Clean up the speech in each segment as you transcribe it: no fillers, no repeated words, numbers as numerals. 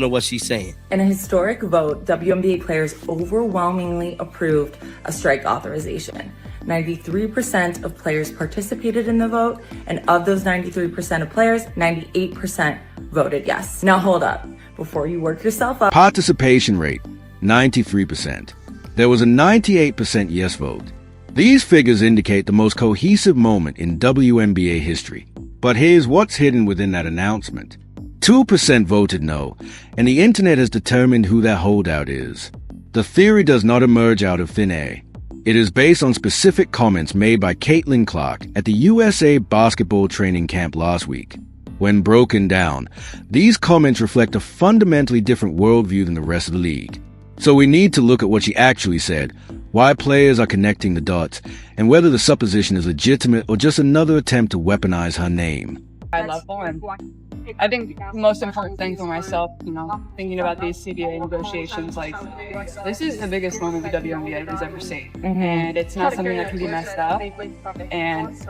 know what she's saying. In a historic vote, WNBA players overwhelmingly approved a strike authorization. 93% of players participated in the vote, and of those 93% of players, 98% voted yes. Now hold up, before you work yourself up. Participation rate, 93%. There was a 98% yes vote. These figures indicate the most cohesive moment in WNBA history. But here's what's hidden within that announcement. 2% voted no, and the internet has determined who their holdout is. The theory does not emerge out of thin air. It is based on specific comments made by Caitlin Clark at the USA basketball training camp last week. When broken down, these comments reflect a fundamentally different worldview than the rest of the league. So we need to look at what she actually said, why players are connecting the dots, and whether the supposition is legitimate or just another attempt to weaponize her name. High level, and I think the most important thing for myself, thinking about these CBA negotiations, like, this is the biggest moment the WNBA has ever seen, and it's not something that can be messed up, and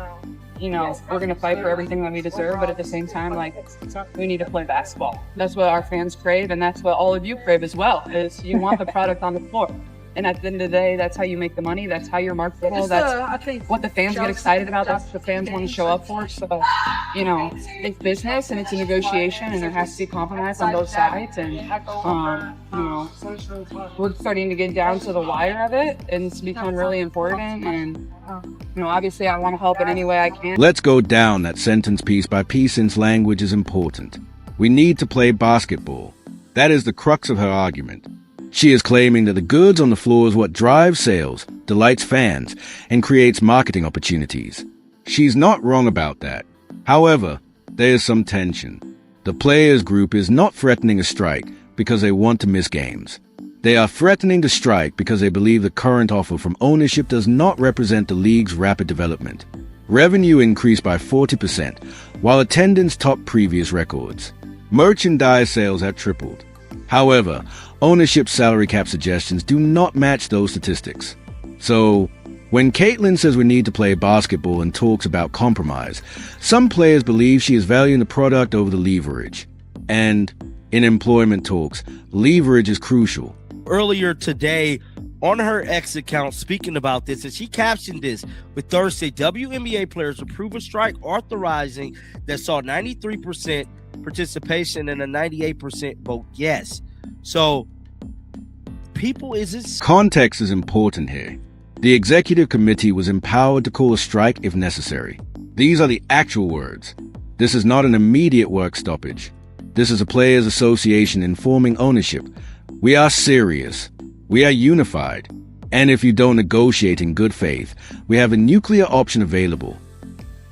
we're going to fight for everything that we deserve, but at the same time, like, we need to play basketball. That's what our fans crave, and that's what all of you crave as well, is you want the product on the floor. And at the end of the day, that's how you make the money. That's how you're marketable. That's what the fans get excited about. That's what the fans want to show up for. So, it's business and it's a negotiation, and there has to be compromise on both sides. And, we're starting to get down to the wire of it, and it's becoming really important. And, obviously I want to help in any way I can. Let's go down that sentence piece by piece, since language is important. We need to play basketball. That is the crux of her argument. She is claiming that the goods on the floor is what drives sales, delights fans, and creates marketing opportunities. She's not wrong about that. However, there is some tension. The players group is not threatening a strike because they want to miss games. They are threatening to strike because they believe the current offer from ownership does not represent the league's rapid development. Revenue increased by 40%, while attendance topped previous records. Merchandise sales have tripled. However, ownership salary cap suggestions do not match those statistics. So, when Caitlin says we need to play basketball and talks about compromise, some players believe she is valuing the product over the leverage. And, in employment talks, leverage is crucial. Earlier today, on her X account, speaking about this, and she captioned this with Thursday, WNBA players approve a strike authorizing that saw 93% participation and a 98% vote yes. So, Context is important here. The executive committee was empowered to call a strike if necessary. These are the actual words. This is not an immediate work stoppage. This is a players' association informing ownership. We are serious. We are unified. And if you don't negotiate in good faith, we have a nuclear option available.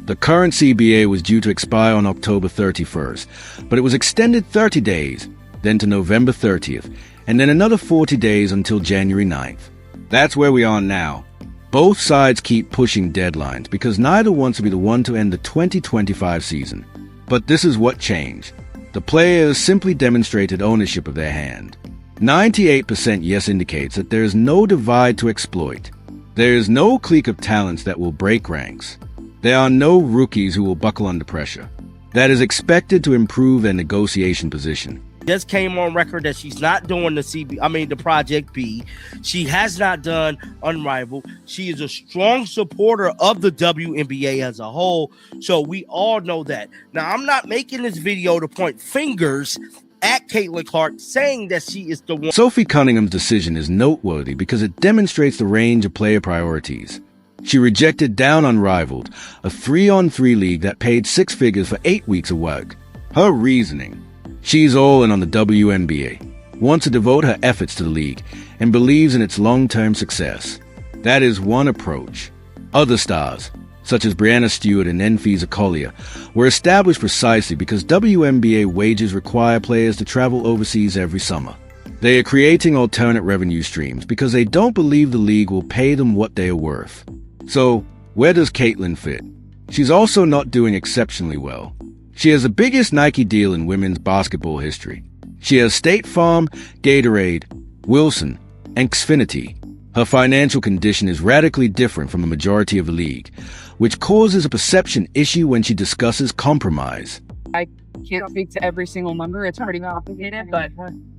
The current CBA was due to expire on October 31st, but it was extended 30 days, then to November 30th, and then another 40 days until January 9th. That's where we are now. Both sides keep pushing deadlines because neither wants to be the one to end the 2025 season. But this is what changed. The players simply demonstrated ownership of their hand. 98% yes indicates that there is no divide to exploit. There is no clique of talents that will break ranks. There are no rookies who will buckle under pressure. That is expected to improve their negotiation position. Just came on record that she's not doing the Project B. She has not done Unrivaled. She is a strong supporter of the WNBA as a whole. So we all know that. Now, I'm not making this video to point fingers at Caitlin Clark saying that she is the one. Sophie Cunningham's decision is noteworthy because it demonstrates the range of player priorities. She rejected down Unrivaled, a 3-on-3 league that paid 6 figures for 8 weeks of work. Her reasoning: she's all in on the WNBA, wants to devote her efforts to the league, and believes in its long-term success. That is one approach. Other stars, such as Brianna Stewart and Nenfisa Collier, were established precisely because WNBA wages require players to travel overseas every summer. They are creating alternate revenue streams because they don't believe the league will pay them what they are worth. So, where does Caitlin fit? She's also not doing exceptionally well. She has the biggest Nike deal in women's basketball history. She has State Farm, Gatorade, Wilson, and Xfinity. Her financial condition is radically different from the majority of the league, which causes a perception issue when she discusses compromise. I can't speak to every single number. It's pretty complicated, but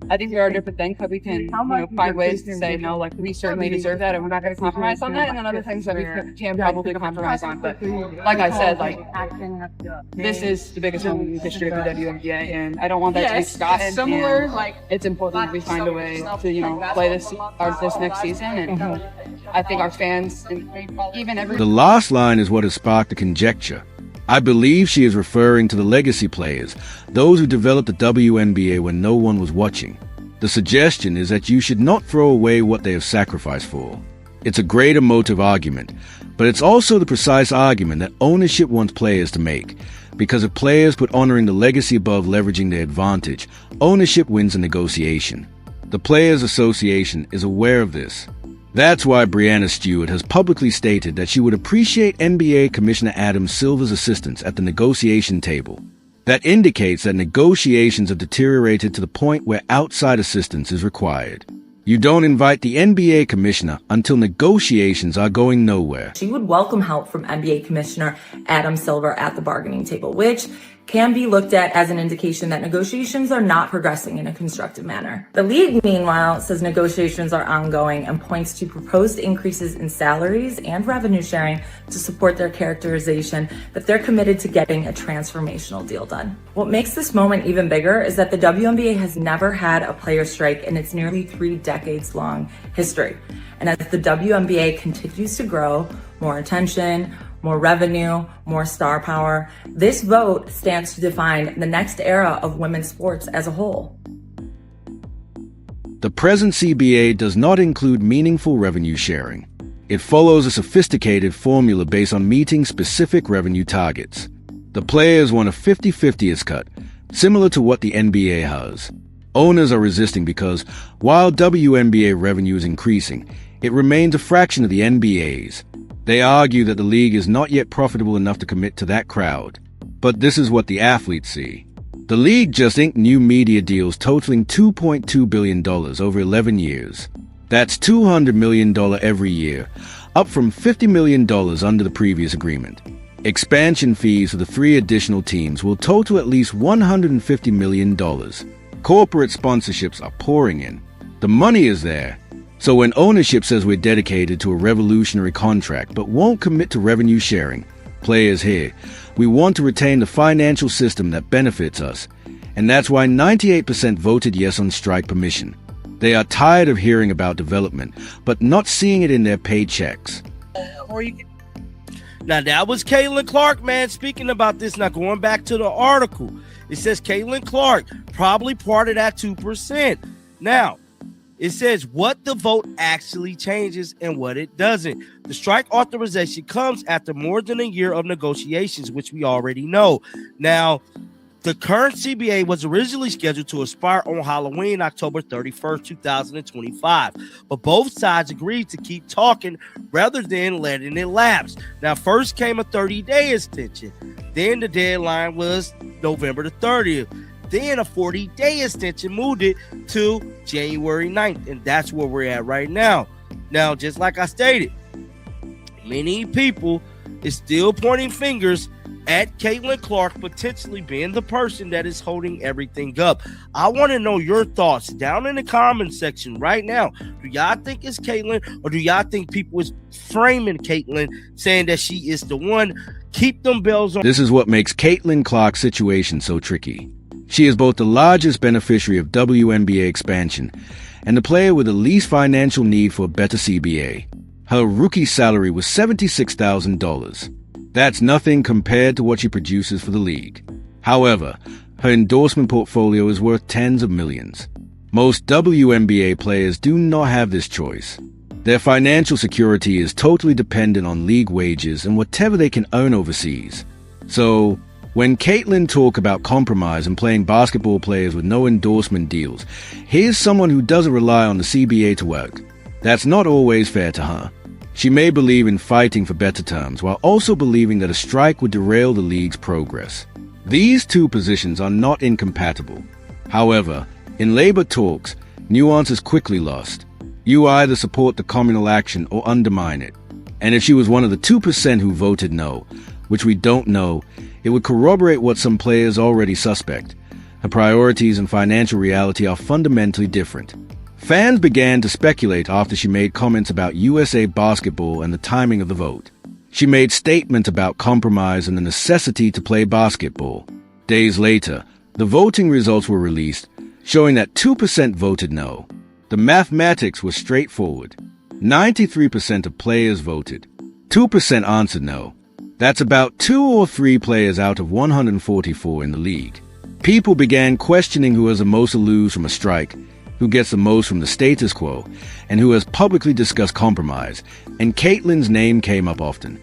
I think there are different things that we can find ways to say, no, like, we certainly deserve that, and we're not going to compromise on that, and then other things that we can probably compromise on. But like I said, like, this is the biggest moment in the history of the WNBA, and I don't want that to be forgotten. Similar, like, it's important that we find a way to, play this next season, and I think our fans and even every... The last line is what has sparked the conjecture. I believe she is referring to the legacy players, those who developed the WNBA when no one was watching. The suggestion is that you should not throw away what they have sacrificed for. It's a great emotive argument, but it's also the precise argument that ownership wants players to make. Because if players put honoring the legacy above leveraging their advantage, ownership wins a negotiation. The Players Association is aware of this. That's why Breanna Stewart has publicly stated that she would appreciate NBA Commissioner Adam Silver's assistance at the negotiation table. That indicates that negotiations have deteriorated to the point where outside assistance is required. You don't invite the NBA Commissioner until negotiations are going nowhere. She would welcome help from NBA Commissioner Adam Silver at the bargaining table, which can be looked at as an indication that negotiations are not progressing in a constructive manner. The league, meanwhile, says negotiations are ongoing and points to proposed increases in salaries and revenue sharing to support their characterization that they're committed to getting a transformational deal done. What makes this moment even bigger is that the WNBA has never had a player strike in its nearly 3 decades long history. And as the WNBA continues to grow, more attention, more revenue, more star power, this vote stands to define the next era of women's sports as a whole. The present CBA does not include meaningful revenue sharing. It follows a sophisticated formula based on meeting specific revenue targets. The players want a 50-50 cut, similar to what the NBA has. Owners are resisting because, while WNBA revenue is increasing, it remains a fraction of the NBA's. They argue that the league is not yet profitable enough to commit to that crowd. But this is what the athletes see. The league just inked new media deals totaling $2.2 billion over 11 years. That's $200 million every year, up from $50 million under the previous agreement. Expansion fees for the 3 additional teams will total at least $150 million. Corporate sponsorships are pouring in. The money is there. So when ownership says we're dedicated to a revolutionary contract but won't commit to revenue sharing, players here, we want to retain the financial system that benefits us. And that's why 98% voted yes on strike permission. They are tired of hearing about development, but not seeing it in their paychecks. Now, that was Caitlin Clark, man, speaking about this. Now, going back to the article, it says Caitlin Clark probably part of that 2%. Now, it says what the vote actually changes and what it doesn't. The strike authorization comes after more than a year of negotiations, which we already know. Now, the current CBA was originally scheduled to expire on Halloween, October 31st, 2025. But both sides agreed to keep talking rather than letting it lapse. Now, first came a 30-day extension. Then the deadline was November the 30th. Then a 40-day extension moved it to January 9th, and that's where we're at right now. Now, just like I stated, many people is still pointing fingers at Caitlin Clark potentially being the person that is holding everything up. I want to know your thoughts down in the comment section right now. Do y'all think it's Caitlin, or do y'all think people is framing Caitlin saying that she is the one? Keep them bells on. This is what makes Caitlin Clark's situation so tricky. She is both the largest beneficiary of WNBA expansion and the player with the least financial need for a better CBA. Her rookie salary was $76,000. That's nothing compared to what she produces for the league. However, her endorsement portfolio is worth tens of millions. Most WNBA players do not have this choice. Their financial security is totally dependent on league wages and whatever they can earn overseas. So, when Caitlin talk about compromise and playing basketball players with no endorsement deals, here's someone who doesn't rely on the CBA to work. That's not always fair to her. She may believe in fighting for better terms while also believing that a strike would derail the league's progress. These two positions are not incompatible. However, in labor talks, nuance is quickly lost. You either support the communal action or undermine it. And if she was one of the 2% who voted no, which we don't know, It would corroborate what some players already suspect. Her priorities and financial reality are fundamentally different. Fans began to speculate after she made comments about USA basketball and the timing of the vote. She made statements about compromise and the necessity to play basketball. Days later, the voting results were released, showing that 2% voted no. The mathematics was straightforward. 93% of players voted. 2% answered no. That's about 2 or 3 players out of 144 in the league. People began questioning who has the most to lose from a strike, who gets the most from the status quo, and who has publicly discussed compromise, and Caitlyn's name came up often.